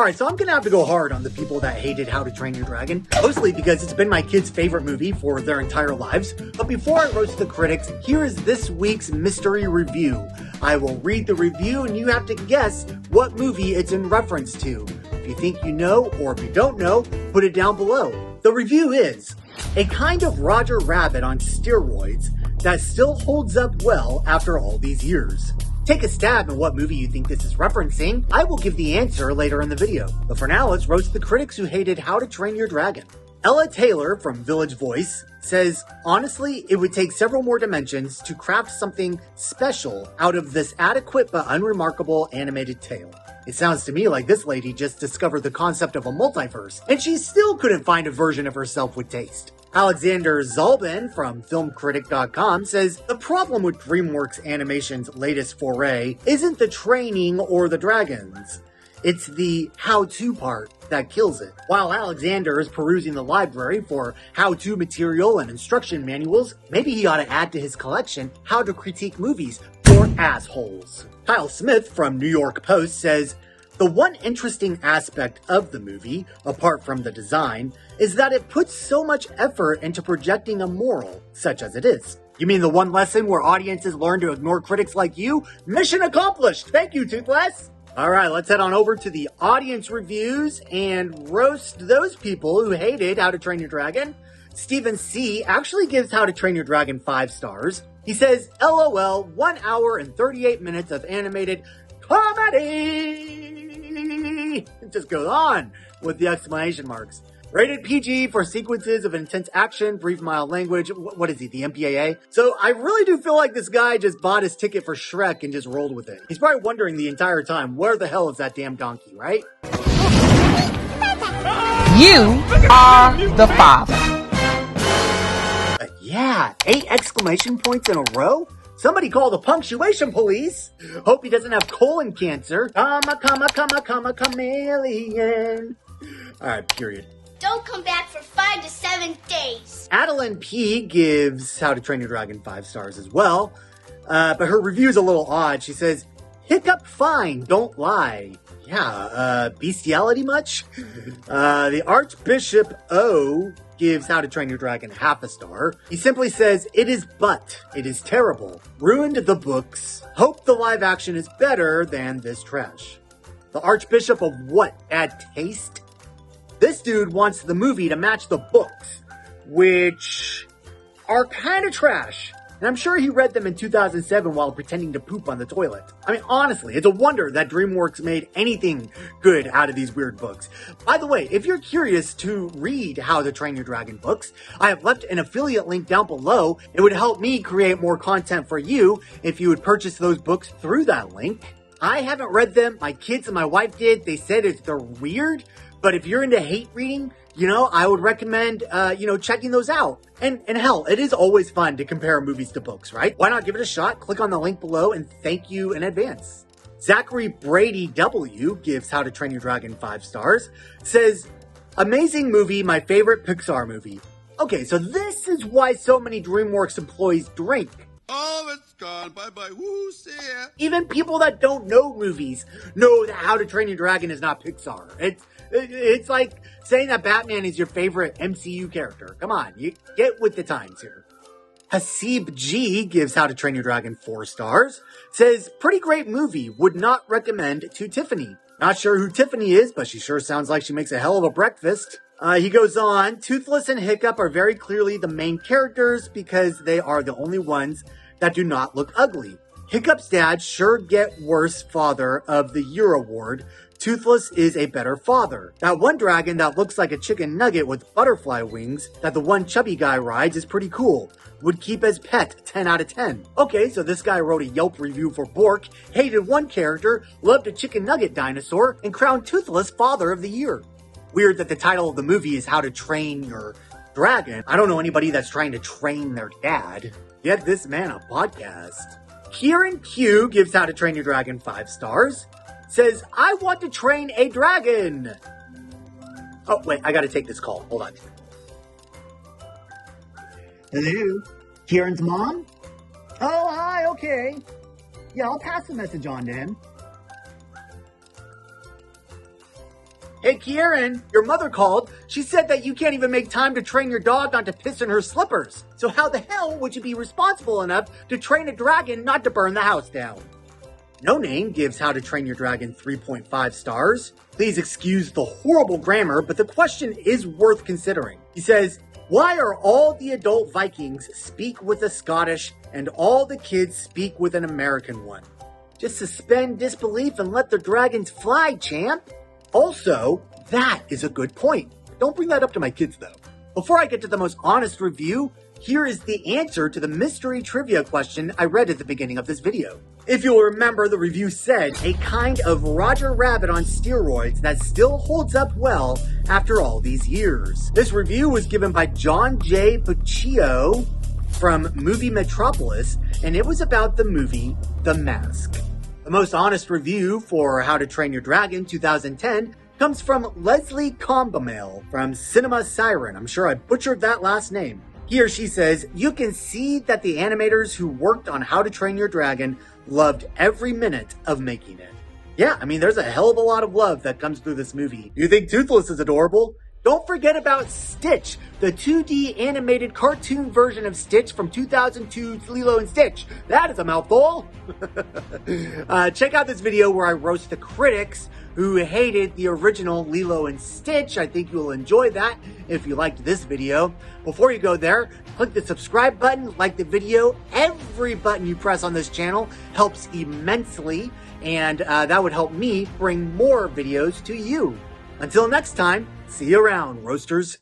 Alright, so I'm gonna have to go hard on the people that hated How to Train Your Dragon, mostly because it's been my kids' favorite movie for their entire lives. But before I roast the critics, here is this week's mystery review. I will read the review and you have to guess what movie it's in reference to. If you think you know, or if you don't know, put it down below. The review is a kind of Roger Rabbit on steroids that still holds up well after all these years. Take a stab at what movie you think this is referencing. I will give the answer later in the video. But for now, let's roast the critics who hated How to Train Your Dragon. Ella Taylor from Village Voice says, honestly, it would take several more dimensions to craft something special out of this adequate but unremarkable animated tale. It sounds to me like this lady just discovered the concept of a multiverse, and she still couldn't find a version of herself with taste. Alexander Zalbin from filmcritic.com says, the problem with Dreamworks Animation's latest foray isn't the training or the dragons. It's the how-to part that kills it. While Alexander is perusing the library for how-to material and instruction manuals, maybe he ought to add to his collection How to Critique Movies for Assholes. Kyle Smith from New York Post says, the one interesting aspect of the movie, apart from the design, is that it puts so much effort into projecting a moral, such as it is. You mean the one lesson where audiences learn to ignore critics like you? Mission accomplished! Thank you, Toothless! Alright, let's head on over to the audience reviews and roast those people who hated How to Train Your Dragon. Stephen C. actually gives How to Train Your Dragon 5 stars. He says, LOL, 1 hour and 38 minutes of animated comedy! It just goes on with the exclamation marks. Rated PG for sequences of intense action, brief mild language. What is he, the MPAA? So I really do feel like this guy just bought his ticket for Shrek and just rolled with it. He's probably wondering the entire time, where the hell is that damn donkey, right? You are the father. Yeah, 8 exclamation points in a row? Somebody call the punctuation police. Hope he doesn't have colon cancer. Comma, chameleon. Alright, period. Don't come back for 5 to 7 days. Adeline P. gives How to Train Your Dragon 5 stars as well. But her review is a little odd. She says, hiccup fine, don't lie. Yeah, bestiality much? The Archbishop O gives How to Train Your Dragon half a star. He simply says, it is terrible. Ruined the books. Hope the live action is better than this trash. The Archbishop of what? Bad Taste? This dude wants the movie to match the books, which are kind of trash. And I'm sure he read them in 2007 while pretending to poop on the toilet. I mean, honestly, it's a wonder that Dreamworks made anything good out of these weird books. By the way, if you're curious to read How to Train Your Dragon books, I have left an affiliate link down below. It would help me create more content for you if you would purchase those books through that link. I haven't read them. My kids and my wife did. They said they're weird. But if you're into hate reading, I would recommend, checking those out. And hell, it is always fun to compare movies to books, right? Why not give it a shot? Click on the link below and thank you in advance. Zachary Brady W. gives How to Train Your Dragon 5 stars. Says, amazing movie, my favorite Pixar movie. Okay, so this is why so many Dreamworks employees drink. Oh, it's gone. Bye-bye. Woo, see ya. Even people that don't know movies know that How to Train Your Dragon is not Pixar. It's like saying that Batman is your favorite MCU character. Come on, you get with the times here. Hasib G gives How to Train Your Dragon 4 stars. Says, pretty great movie. Would not recommend to Tiffany. Not sure who Tiffany is, but she sure sounds like she makes a hell of a breakfast. He goes on, Toothless and Hiccup are very clearly the main characters because they are the only ones that do not look ugly. Hiccup's dad sure get worse Father of the Year award. Toothless is a better father. That one dragon that looks like a chicken nugget with butterfly wings that the one chubby guy rides is pretty cool. Would keep as pet, 10 out of 10. Okay, so this guy wrote a Yelp review for Bork, hated one character, loved a chicken nugget dinosaur, and crowned Toothless Father of the Year. Weird that the title of the movie is How to Train Your Dragon. I don't know anybody that's trying to train their dad. Get this man a podcast. Kieran Q gives How to Train Your Dragon 5 stars. Says, I want to train a dragon. Oh, wait, I gotta take this call. Hold on. Hello? Kieran's mom? Oh, hi, okay. Yeah, I'll pass the message on to him. Hey Kieran, your mother called. She said that you can't even make time to train your dog not to piss in her slippers. So how the hell would you be responsible enough to train a dragon not to burn the house down? No Name gives How to Train Your Dragon 3.5 stars. Please excuse the horrible grammar, but the question is worth considering. He says, why are all the adult Vikings speak with a Scottish and all the kids speak with an American one? Just suspend disbelief and let the dragons fly, champ. Also, that is a good point. Don't bring that up to my kids, though. Before I get to the most honest review, here is the answer to the mystery trivia question I read at the beginning of this video. If you'll remember, the review said, a kind of Roger Rabbit on steroids that still holds up well after all these years. This review was given by John J. Puccio from Movie Metropolis, and it was about the movie The Mask. The most honest review for How to Train Your Dragon 2010 comes from Leslie Combamale from Cinema Siren. I'm sure I butchered that last name. He or she says, you can see that the animators who worked on How to Train Your Dragon loved every minute of making it. Yeah, I mean, there's a hell of a lot of love that comes through this movie. You think Toothless is adorable? Don't forget about Stitch, the 2D animated cartoon version of Stitch from 2002's Lilo and Stitch. That is a mouthful. Check out this video where I roast the critics who hated the original Lilo and Stitch. I think you'll enjoy that if you liked this video. Before you go there, click the subscribe button, like the video. Every button you press on this channel helps immensely, and that would help me bring more videos to you. Until next time, see you around, roasters.